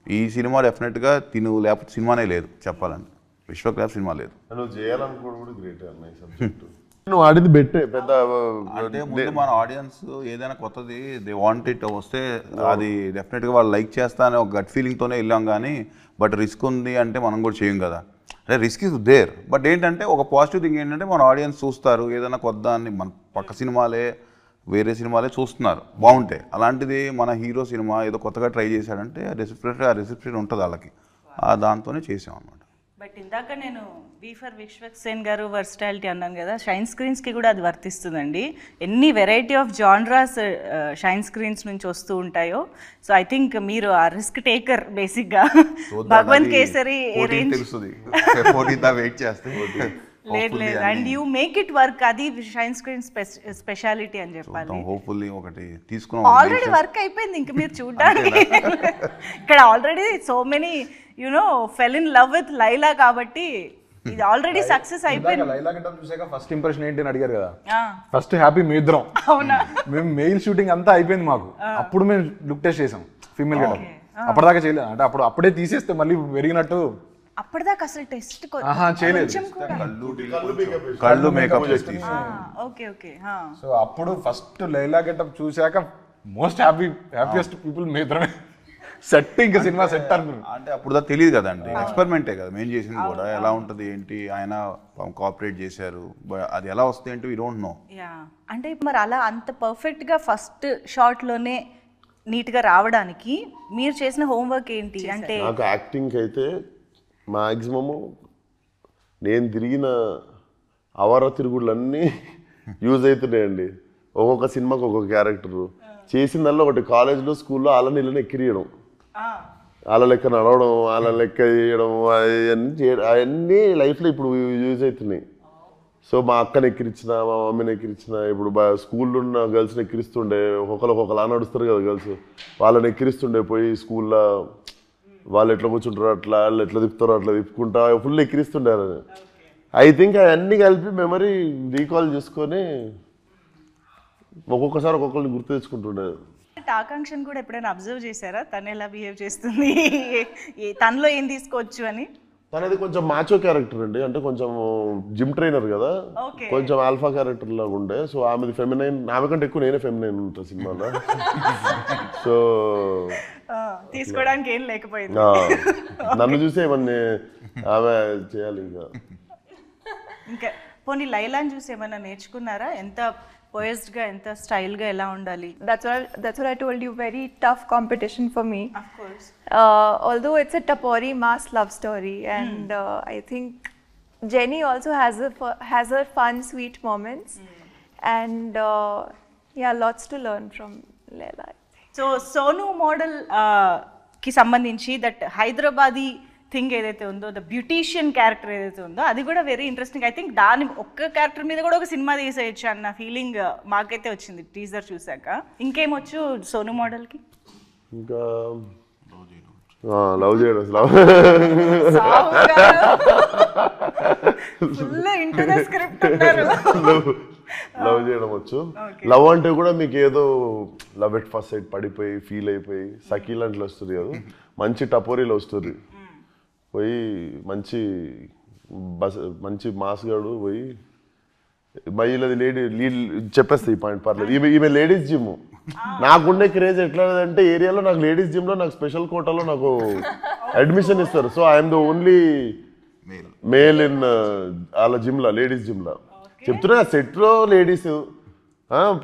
ఈ సినిమా డెఫినెట్గా తిను లేకపోతే సినిమానే లేదు చెప్పాలంటే, విశ్వక్ లేకపోతే సినిమా లేదు. నువ్వు చేయాలనుకోవడం కూడా గ్రేట్ అన్నయ్య సబ్జెక్ట్. నువ్వు ఆడింది బెట్టే పెద్ద. అంటే ముందు మన ఆడియన్స్ ఏదైనా కొత్తది దే వాంట్ ఇట్ వస్తే అది డెఫినెట్గా వాళ్ళు లైక్ చేస్తా అనే ఒక గట్ ఫీలింగ్తోనే వెళ్ళాం. కానీ బట్ రిస్క్ ఉంది అంటే మనం కూడా చేయం కదా. అంటే రిస్క్ ఇస్ దేర్. బట్ ఏంటంటే ఒక పాజిటివ్ థింగ్ ఏంటంటే మన ఆడియన్స్ చూస్తారు, ఏదైనా కొత్త అని మన పక్క సినిమాలే వేరే సినిమాలే చూస్తున్నారు బాగుంటాయి. అలాంటిది మన హీరో సినిమా ఏదో కొత్తగా ట్రై చేశాడంటే ఆ రిసెప్షన్ ఉంటుంది వాళ్ళకి, దాంతోనే చేసాం అనమాట. బట్ ఇందాక నేను వి ఫర్ విశ్వక్సేన్ గారు వర్స్టాలిటీ అన్నాను కదా, షైన్ స్క్రీన్స్కి కూడా అది వర్తిస్తుందండి. ఎన్ని variety of genres shine screens నుంచి వస్తూ ఉంటాయో. సో ఐ థింక్ మీరు ఆ రిస్క్ టేకర్ బేసిక్గా. భగవంత్ కేసరి రేంజ్ వెయిట్ చేస్తే లేదు లేదు, and you make it work. అది షైన్ స్క్రీన్ స్పెషాలిటీ అని చెప్పాలి. హోప్ఫుల్లీ ఒకటి తీసుకున్నాం. ఆల్రెడీ వర్క్ అయిపోయింది, ఇంక మీరు చూడడానికి ఇక్కడ already so many you know fell in love with Laila, కాబట్టి ఇది ఆల్రెడీ సక్సెస్ అయిపోయింది. లైలా గెటప్ చూసాక ఫస్ట్ ఇంప్రెషన్ ఏంటి అని అడిగారు కదా, ఆ, ఫస్ట్ హ్యాపీ మీ ఇద్దరం. అవునా? మేము మెయిల్ షూటింగ్ అంతా అయిపోయింది మాకు, అప్పుడు మేము లుక్ టెస్ట్ చేసాం ఫీమేల్ గెటప్. అప్పటిదాకా చేయలేదు, అంటే అప్పుడే తీసేస్తే మళ్ళీ పెరిగినట్టు అప్పటిదాకా అసలు టెస్ట్ చేయలేదు. కళ్ళు మేకప్ ఓకే ఓకే. సో అప్పుడు ఫస్ట్ లైలా గెటప్ చూసాక మోస్ట్ హ్యాపీయెస్ట్ పీపుల్ మీ ఇద్దరమే. సెట్ ఇంకా సినిమా సెట్ అనుకున్నాను. అంటే అప్పుడు తెలియదు కదండి, ఎక్స్పెరిమెంటే కదా మేము చేసింది కూడా, ఎలా ఉంటుంది ఏంటి. ఆయన కోఆపరేట్ చేశారు, అది ఎలా వస్తుంది ఏంటి వీ డోంట్ నో. యా, అంటే మరి అలా అంత పర్ఫెక్ట్గా ఫస్ట్ షాట్లోనే నీట్గా రావడానికి మీరు చేసిన హోంవర్క్ ఏంటి? అంటే నాకు యాక్టింగ్ అయితే మ్యాక్సిమము నేను తిరిగిన అవర తిరుగుళ్ళన్నీ యూజ్ అవుతున్నాయండి. ఒక్కొక్క సినిమాకి ఒక్కొక్క క్యారెక్టరు చేసిందల్లా ఒకటి. కాలేజ్లో స్కూల్లో అలా నీళ్ళని ఎక్కిరియడం, అలా లెక్క నడవడం, అలా లెక్క చేయడం, అవన్నీ చేయడం, అవన్నీ లైఫ్లో ఇప్పుడు యూజ్ అవుతున్నాయి. సో మా అక్కని ఎక్కిరించిన, మా మమ్మీని ఎక్కిరించిన, ఇప్పుడు స్కూల్లో ఉన్న గర్ల్స్ని ఎక్కిరిస్తుండే, ఒక్కొక్కలా నడుస్తారు కదా గర్ల్స్, వాళ్ళని ఎక్కిరిస్తుండే పోయి స్కూల్లో. వాళ్ళు ఎట్లా కూర్చుంటారో అట్లా, వాళ్ళు ఎట్లా తిప్పుతారో అట్లా తిప్పుకుంటా ఫుల్ ఎక్కిరిస్తుండారు. ఐ థింక్ అవన్నీ కలిపి మెమరీ రీకాల్ చేసుకొని ఒక్కొక్కసారి ఒక్కొక్కరిని గుర్తు తెచ్చుకుంటుండే. ఆకాంక్షను కూడా ఎప్పుడైనా అబ్జర్వ్ చేశారా, తను ఎలా బిహేవ్ చేస్తుంది, తనలో ఏం తీసుకోవచ్చు అని? తనది కొంచెం మాచో క్యారెక్టర్ అండి, అంటే కొంచెం జిమ్ ట్రైనర్ కదా, కొంచెం ఆల్ఫా క్యారెక్టర్ లాగా ఉండే. సో ఆమెది ఫెమినైన్, ఆమె కంటే ఎక్కువ నేనే ఫెమినైన్ ఉంటా సినిమాలో. సో తీసుకోవడానికి ఏం లేకపోయింది, నన్ను చూసే ఏమన్నా ఆమె చేయాలి. ఇంకా పోనీ లైలాని చూసి ఏమన్నా నేర్చుకున్నారా? ఎంత poised గా, ఎంత స్టైల్ గా ఎలా ఉండాలి? That's what I told you, very tough competition for me. Of course. Although it's a Tapori mass love story, and I think Jenny also has her fun, sweet moments, and yeah, lots to learn from Laila. So Sonu model కి సంబంధించి that Hyderabadi thing ఏదైతే ఉందో, the beautician character ఏదైతే ఉందో, అది కూడా very interesting. I think దాని ఒక్క క్యారెక్టర్ మీద కూడా ఒక సినిమా తీసేయచ్చు అన్న ఫీలింగ్ మాకైతే వచ్చింది టీజర్ చూసాక. ఇంకేమొచ్చు సోను మోడల్కి? ఇంకా లవ్ చేయడం, లవ్ చేయడం వచ్చు. లవ్ అంటే కూడా మీకు ఏదో లవ్ ఎట్ ఫస్ట్ సైడ్ పడిపోయి ఫీల్ అయిపోయి సకీల్ అంటే వస్తుంది కదా, మంచి టపోరీ లవ్ స్టోరీ. పోయి మంచి మాస్గాడు పోయి మహిళది లీడ్ చెప్పేస్తాయి ఈ పాయింట్, పర్లేదు. ఈమె లేడీస్ జిమ్. నాకుండే క్రేజ్ ఎట్లా అంటే ఏరియాలో నాకు లేడీస్ జిమ్లో నాకు స్పెషల్ కోటాలో నాకు అడ్మిషన్ ఇస్తారు. So I'm the only male in వాళ్ళ జిమ్లో, లేడీస్ జిమ్లో. చెప్తున్నా సెట్లో లేడీస్,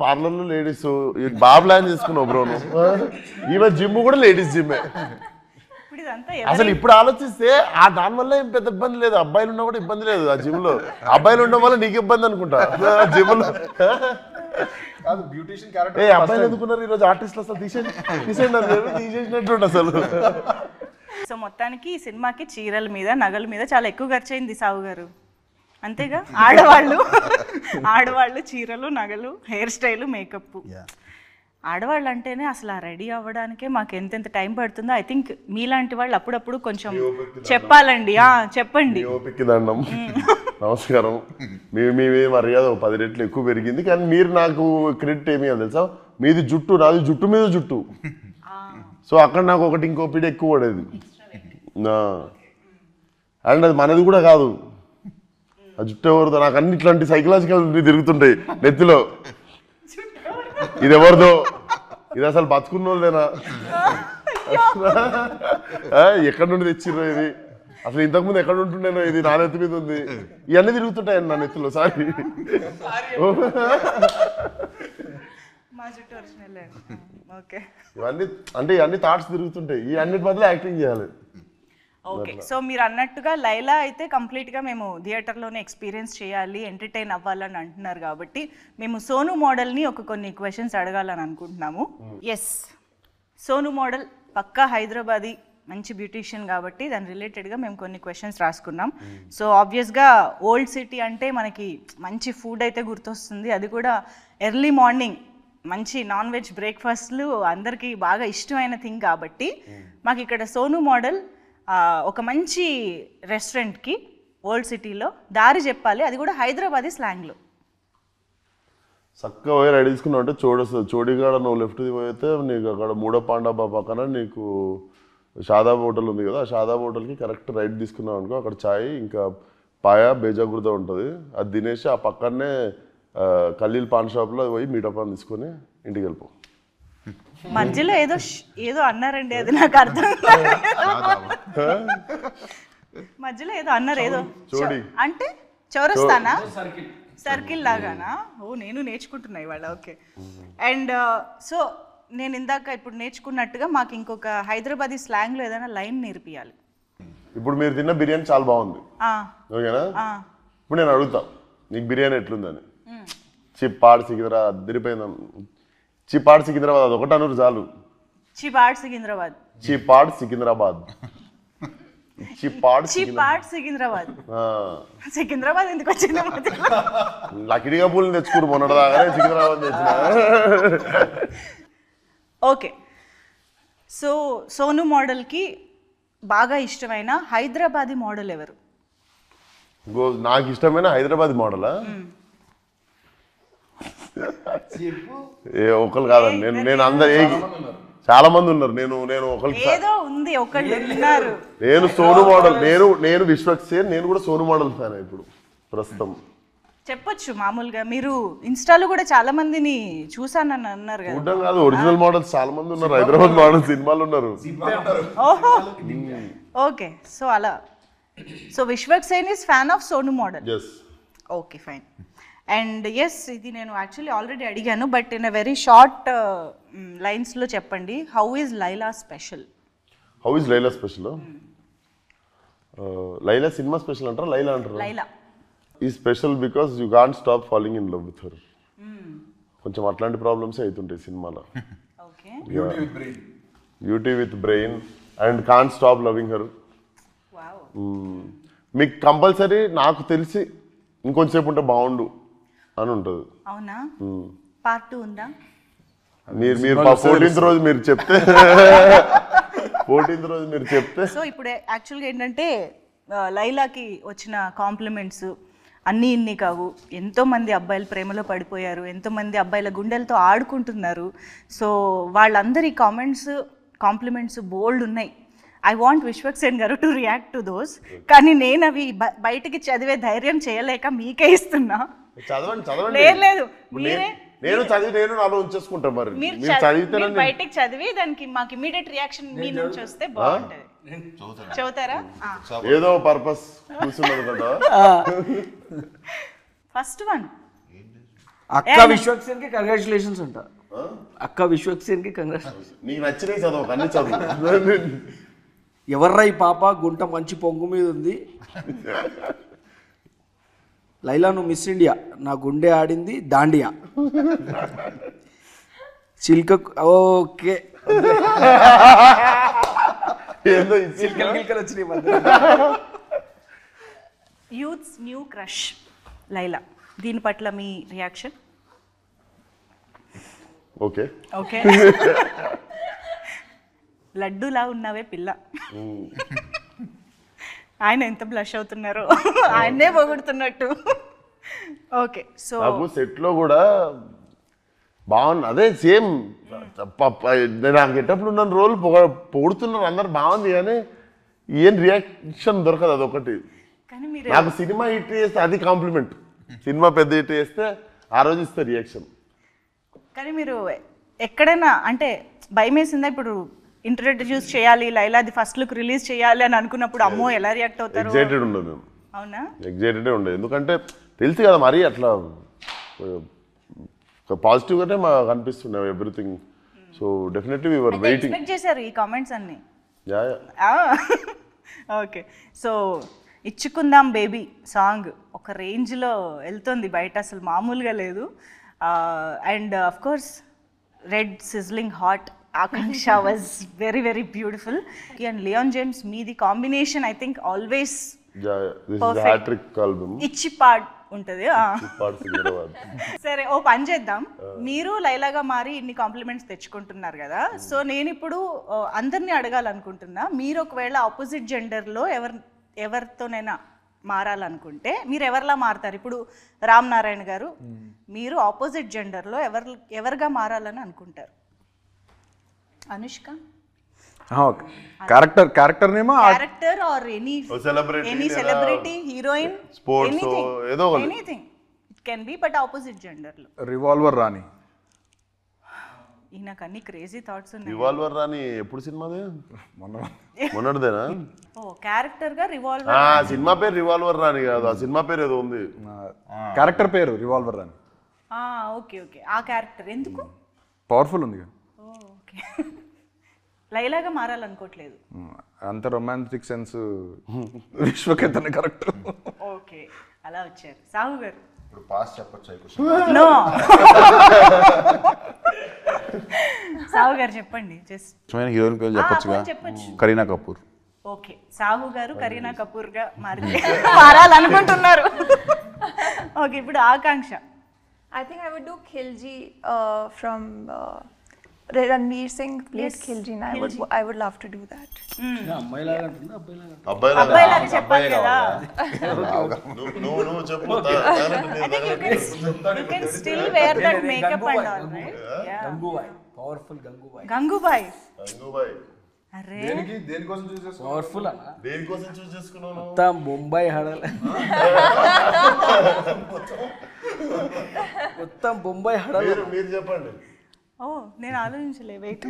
పార్లర్లో లేడీస్. బాగా ప్లాన్ చేసుకున్నావు బ్రో నువ్వు. ఈమె జిమ్ కూడా లేడీస్ జిమ్మే. అసలు ఇప్పుడు ఆలోచిస్తే ఆ దానివల్ల ఏం పెద్ద ఇబ్బంది లేదు, అబ్బాయిలు ఉన్నా కూడా ఇబ్బంది లేదు ఆ జిమ్ లో. అబ్బాయిలు ఉండడం వల్ల నీకు ఇబ్బంది అనుకుంటా జిమ్ లో. ఏ అబ్బాయిలు ఎందుకున్నారు ఈరోజు ఆర్టిస్టులు, అసలు తీసేసినట్టు అసలు. సో మొత్తానికి ఈ సినిమాకి చీరల మీద, నగల మీద చాలా ఎక్కువ ఖర్చు అయింది సావు గారు, అంతేగా? ఆడవాళ్ళు చీరలు, నగలు, హెయిర్ స్టైల్, మేకప్. ఆడవాళ్ళు అంటేనే అసలు రెడీ అవ్వడానికే మాకు ఎంతెంత టైం పడుతుందో. ఐ థింక్ మీలాంటి వాళ్ళు అప్పుడప్పుడు కొంచెం చెప్పాలండి. చెప్పండి. దండం, నమస్కారం. మీ మర్యాద 10 రెట్లు ఎక్కువ పెరిగింది, కానీ మీరు నాకు క్రెడిట్ ఏమి అని తెలుసా, మీది జుట్టు, నాది జుట్టు మీద జుట్టు. సో అక్కడ నాకు ఒకటి ఇంకో పీడ ఎక్కువ పడేది. అండ్ అది మనది కూడా కాదు, ఆ జుట్టు ఎవరిదో. నాకు అన్ని ఇట్లాంటి సైకలాజికల్ తిరుగుతుంటాయి నెత్తిలో. ఇది ఎవరిదో, ఇది అసలు బతుకున్న వాళ్ళదేనా, ఎక్కడి నుండి తెచ్చిర్రో ఇది, అసలు ఇంతకుముందు ఎక్కడ ఉంటుండేనో, ఇది నా నెత్తి మీద ఉంది. ఇవన్నీ తిరుగుతుంటాయండి నా నెత్తిలో. సారీ. ఇవన్నీ అంటే ఇవన్నీ థాట్స్ తిరుగుతుంటాయి. ఈ అన్నిటి బదులు యాక్టింగ్ చేయాలి. ఓకే, సో మీరు అన్నట్టుగా లైలా అయితే కంప్లీట్గా మేము థియేటర్లోనే ఎక్స్పీరియన్స్ చేయాలి, ఎంటర్టైన్ అవ్వాలని అంటున్నారు కాబట్టి మేము సోను మోడల్ని కొన్ని క్వశ్చన్స్ అడగాలని అనుకుంటున్నాము. ఎస్, సోను మోడల్ పక్కా హైదరాబాదీ, మంచి బ్యూటీషియన్ కాబట్టి దాని రిలేటెడ్గా మేము కొన్ని క్వశ్చన్స్ రాసుకున్నాం. సో ఆబ్వియస్గా ఓల్డ్ సిటీ అంటే మనకి మంచి ఫుడ్ అయితే గుర్తొస్తుంది, అది కూడా ఎర్లీ మార్నింగ్ మంచి నాన్ వెజ్ బ్రేక్ఫాస్ట్లు అందరికీ బాగా ఇష్టమైన థింగ్ కాబట్టి మాకు ఇక్కడ సోను మోడల్ ఒక మంచి రెస్టారెంట్కి ఓల్డ్ సిటీలో దారి చెప్పాలి, అది కూడా హైదరాబాదీ స్లాంగ్లో. చక్కగా పోయి రెడీ తీసుకున్నావు అంటే చూడొస్తుంది. చోడిగాడ నువ్వు లెఫ్ట్ పోయితే నీకు అక్కడ మూడో పాండాబా పక్కన నీకు షాదాబ్ హోటల్ ఉంది కదా, ఆ షాదాబ్ హోటల్కి కరెక్ట్ రైట్ తీసుకున్నావు అనుకో, అక్కడ చాయ్ ఇంకా పాయ బేజాగుర్ద ఉంటుంది, అది తినేసి ఆ పక్కనే ఖలీల్ పాన్ షాప్లో పోయి మీటప్ అని తీసుకొని ఇంటికి వెళ్ళిపో. మధ్యలో ఏదో అన్నారండి, అది నాకు అర్థం మధ్యలో ఏదో అన్నారు, ఏదో అంటే చౌరస్తానా, సర్కిల్ లాగానా? ఓ, నేను నేర్చుకుంటున్నా ఇవాళ. ఓకే, అండ్ సో నేను ఇందాక ఇప్పుడు నేర్చుకున్నట్టుగా మాకు ఇంకొక హైదరాబాదీ స్లాంగ్లో ఏదైనా లైన్ నేర్పియాలి. ఇప్పుడు మీరు తిన్న బిర్యానీ చాలా బాగుంది, ఓకేనా? ఇప్పుడు నేను అడుగుతా నీకు బిర్యానీ ఎట్లుందని. చిప్పాడు సికింద్రాబాద్ అద్దరిపోయింది, చిప్పాడు సికింద్రాబాద్ అది ఒకటి అనూరు చాలు. చిపాడ్ సికింద్రాబాద్, చిప్పాడు సికింద్రాబాద్, చిప్పాడు సికింద్రాబాద్. సికింద్రాబాద్ ఎందుకు వచ్చింది? లకిడిగా పూలు తెచ్చుకురు మొన్నటిదాగానే సికింద్రాబాద్ తెచ్చిన. ఓకే, సో సోను మోడల్కి బాగా ఇష్టమైన హైదరాబాదీ మోడల్ ఎవరు? నాకు ఇష్టమైన హైదరాబాద్ మోడలా? ఒకళ్ళు కాదండి, నేను అందరు చాలా మంది ఉన్నారు. నేను ఒకరికి ఏదో ఉంది, ఒకళ్ళు ఉన్నారు. నేను సోను మోడల్, నేను విశ్వక్సేన్, నేను కూడా సోను మోడల్ ఫ్యాన్ ఇప్పుడు ప్రస్తుతం. చెప్పొచ్చు మామూలుగా, మీరు ఇన్స్టాలో కూడా చాలా మందిని చూసానని అన్నారు కదా. చూడడం కాదు, ఒరిజినల్ మోడల్స్ చాలా మంది ఉన్నారు, హైదరాబాద్ మోడల్ సినిమాలు ఉన్నారు. ఓహో, ఓకే, సో అలా. So Vishwaksen is fan of Sonu model. Okay, fine. And yes, ఇది నేను యాక్చువల్లీ ఆల్రెడీ అడిగాను, but in a very short లైన్స్లో చెప్పండి, how is Laila special? How is Laila special? Laila సినిమా స్పెషల్ అంటారా, లైలా అంటారా? లైలా ఈ special because you can't stop falling in love with her. కొంచెం అట్లాంటి ప్రాబ్లమ్స్ అవుతుంటాయి సినిమాలో. Beauty with brain and can't stop loving her. మీకు కంపల్సరీ నాకు తెలిసి ఇంకొంచెంసేపు ఉంటే బాగుండు అని ఉంటుంది. అవునా? పార్ట్ 2 ఉందా? మీరు 14th రోజు మీరు చెప్తే 14th రోజు మీరు చెప్తే. సో ఇప్పుడు యాక్చువల్గా ఏంటంటే లైలాకి వచ్చిన కాంప్లిమెంట్స్ అన్నీ ఇన్ని కావు, ఎంతోమంది అబ్బాయిలు ప్రేమలో పడిపోయారు, ఎంతోమంది అబ్బాయిల గుండెలతో ఆడుకుంటున్నారు. సో వాళ్ళందరి కాంప్లిమెంట్స్ బోల్డ్ ఉన్నాయి. ఐ వాంట్ విశ్వక్సేన్ గారు టు రియాక్ట్ టు దోస్, కానీ నేను అవి బయటికి చదివే ధైర్యం చేయలేక మీకే ఇస్తున్నా. చదవండి. లేదు, మీరే నేను చదివి నేను నాలో ఉంచేసుకుంటా. మరి మీరు చదివితే బయటికి చదివి దానికి మాకు ఇమీడియట్ రియాక్షన్ మీ నుంచి వస్తే బాగుంటది. చదువుతారా? ఏదో పర్పస్ కూర్చున్నది కదా. ఫస్ట్ వన్, అక్క విశ్వక్సేన్ కి కంగ్రాచులేషన్స్ అంట. అక్క విశ్వక్సేన్ కి కంగ్రాచులేషన్స్. నీకు నచ్చినవి చదువు, అన్ని చదువు. ఎవర్రా ఈ పాప, గుంట మంచి పొంగు మీద ఉంది. లైలా నువ్వు మిస్ ఇండియా, నా గుండె ఆడింది దాండియా. చిల్క okay, youths new crush Laila, దీని పట్ల మీ రియాక్షన్? ఓకే ఓకే, లడ్డూలా ఉన్నావే పిల్ల. ఆయన ఎంత బ్లష్ అవుతున్నారో, ఆయన్నే పొగుడుతున్నట్టు. ఓకే, సో నాకు సెట్లో కూడా బాగుంది, అదే సేమ్ నాకు గెటప్లు ఉన్న రోల్ పొగుడుతున్నారు అందరు, బాగుంది, కానీ ఏం రియాక్షన్ దొరకదు. అదొకటి. నాకు సినిమా హిట్ చేస్తే అది కాంప్లిమెంట్, సినిమా పెద్ద హిట్ చేస్తే ఆ రోజు ఇస్తే రియాక్షన్. కానీ మీరు ఎక్కడైనా అంటే భయం వేసిందా? ఇప్పుడు ఇంట్రడ్యూస్ చేయాలి లైలాది ఫస్ట్ లుక్ రిలీజ్ చేయాలి అని అనుకున్నప్పుడు అమ్మో ఎలా రియాక్ట్ అవుతారు? ఎగ్జైటెడ్ ఉండదు మేము. అవునా? ఎగ్జైటెడే ఉండదు, ఎందుకంటే తెలుసు కదా మరి అట్లా పాజిటివ్గానే మాకు అనిపిస్తున్నాయి everything. So definitely we were waiting. Expect చేశారు ఈ కామెంట్స్ అన్ని? ఓకే, సో ఇచ్చుకుందాం బేబీ సాంగ్ ఒక రేంజ్లో వెళ్తుంది బయట, అసలు మామూలుగా లేదు. And of course red sizzling hot Akanksha was very very beautiful. And Leon James మీది combination I think always hat-trick album. ఇచ్చి పాడ్ ఉంటుంది. పాడు సికింద్రాబాద్. సరే, ఓ పని చేద్దాం. మీరు లైలాగా మారి ఇన్ని కాంప్లిమెంట్స్ తెచ్చుకుంటున్నారు కదా, సో నేను ఇప్పుడు అందరినీ అడగాలనుకుంటున్నా, మీరు ఒకవేళ ఆపోజిట్ జెండర్లో ఎవరితోనైనా మారాలనుకుంటే మీరు ఎవరిలా మారుతారు? ఇప్పుడు రామ్ నారాయణ గారు, మీరు ఆపోజిట్ జెండర్లో ఎవరిగా మారాలని అనుకుంటారు? అనుష్క క్యారెక్టర్ నేమో character or any celebrity celebrity, heroine, sports ఏదో ఒకటి. Anything it can be, but opposite జెండర్లో. రివాల్వర్ రాణి. నాకు అన్ని క్రేజీ థాట్స్ ఉన్నాయి. రివాల్వర్ రాని ఎప్పుడు సినిమాదే? మొన్నటిదేనా? ఓ క్యారెక్టర్ గా రివాల్వర్. సినిమా పేరు రివాల్వర్ రాని కాదు, ఆ సినిమా పేరు ఏదో ఉంది. క్యారెక్టర్ పేరు రివాల్వర్ రాణి. ఓకే ఓకే, ఆ క్యారెక్టర్ ఎందుకు పవర్ఫుల్ ఉంది. ఓకే, లైలాగా మారాలనుకోవట్లేదు. అంత రొమాంటిక్ సెన్స్ విశ్వకేతనే కరెక్ట్. ఓకే, అలా వచ్చారు. సాహు గారు ఇప్పుడు పాస్ చెప్పొచ్చు. నో, సాహు గారు చెప్పండి. జస్ట్ హీరోయిన్ పేరు చెప్పొచ్చుగా. చెప్పొచ్చు. కరీనా కపూర్. ఓకే, సాహు గారు కరీనా కపూర్ గా మారాలనుకుంటున్నారు. ఓకే, ఇప్పుడు ఆకాంక్ష. I think I would do Khilji from Ranveer Singh played Khilji, and I would love to do that. అమ్మాయిలాగా అంటుందా అబ్బాయిలాగా? అబ్బాయిలాగా చెప్పాలి కదా. నువ్వు చెప్పు. I think you can still wear that makeup and all, right? Yeah. Gangubai, powerful Gangubai. Gangubai. Gangubai. అరే దేనికోసం చూస్ చేసుకో? Powerful అన్న. దేనికోసం చూస్ చేసుకున్నావు? మొత్తం బొంబాయి హడల్. మొత్తం బొంబాయి హడల్. మీరు చెప్పండి. ఓ నేను ఆలోచించలే, వెయిట్.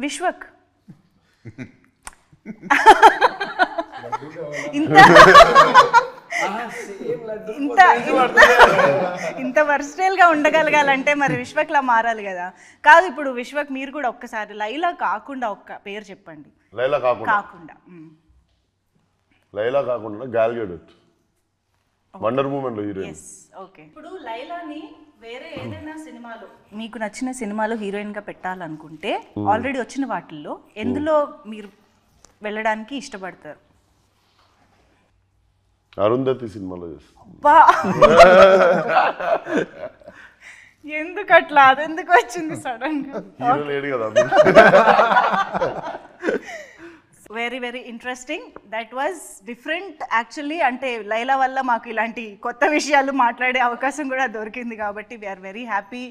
విశ్వక్. ఇంత వర్స్టైల్ గా ఉండగలగాలంటే మరి విశ్వక్లా మారాలి కదా. కాదు, ఇప్పుడు విశ్వక్ మీరు కూడా ఒక్కసారి లైలా కాకుండా ఒక్క పేరు చెప్పండి. లైలా కాకుండా లైలా కాకుండా గాల్ గెడట్, వండర్ మూమెంట్ లో హీరోయిన్. ఓకే, ఇప్పుడు లైలాని వేరే ఏదైనా సినిమాలో మీకు నచ్చిన సినిమాలో హీరోయిన్ గా పెట్టాలనుకుంటే ఆల్రెడీ వచ్చిన వాటిల్లో ఎందులో మీరు వెళ్ళడానికి ఇష్టపడతారు? అరుంధతి సినిమాలో చేస్తాను. ఎందుకు అట్లా, అదెందుకు వచ్చింది సడన్ గా? హీరో లేడు కదా. Very very interesting. That was different actually. అంటే లైలా వల్ల మాకు ఇలాంటి కొత్త విషయాలు మాట్లాడే అవకాశం కూడా దొరికింది కాబట్టి we're very happy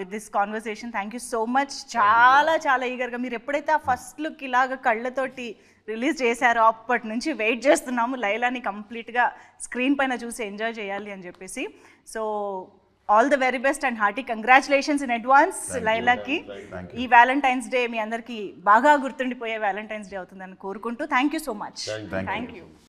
with this conversation. Thank you so much. చాలా చాలా ఈగర్గా మీరు ఎప్పుడైతే ఆ ఫస్ట్ లుక్ ఇలాగ కళ్ళతోటి రిలీజ్ చేశారో అప్పటి నుంచి వెయిట్ చేస్తున్నాము లైలాని కంప్లీట్గా స్క్రీన్ పైన చూసి ఎంజాయ్ చేయాలి అని చెప్పేసి. So all the very best and hearty congratulations in advance లైలాకి. ఈ వ్యాలంటైన్స్ డే మీ అందరికీ బాగా గుర్తుండిపోయే వ్యాలంటైన్స్ డే అవుతుందని కోరుకుంటూ thank you so much. Thank you.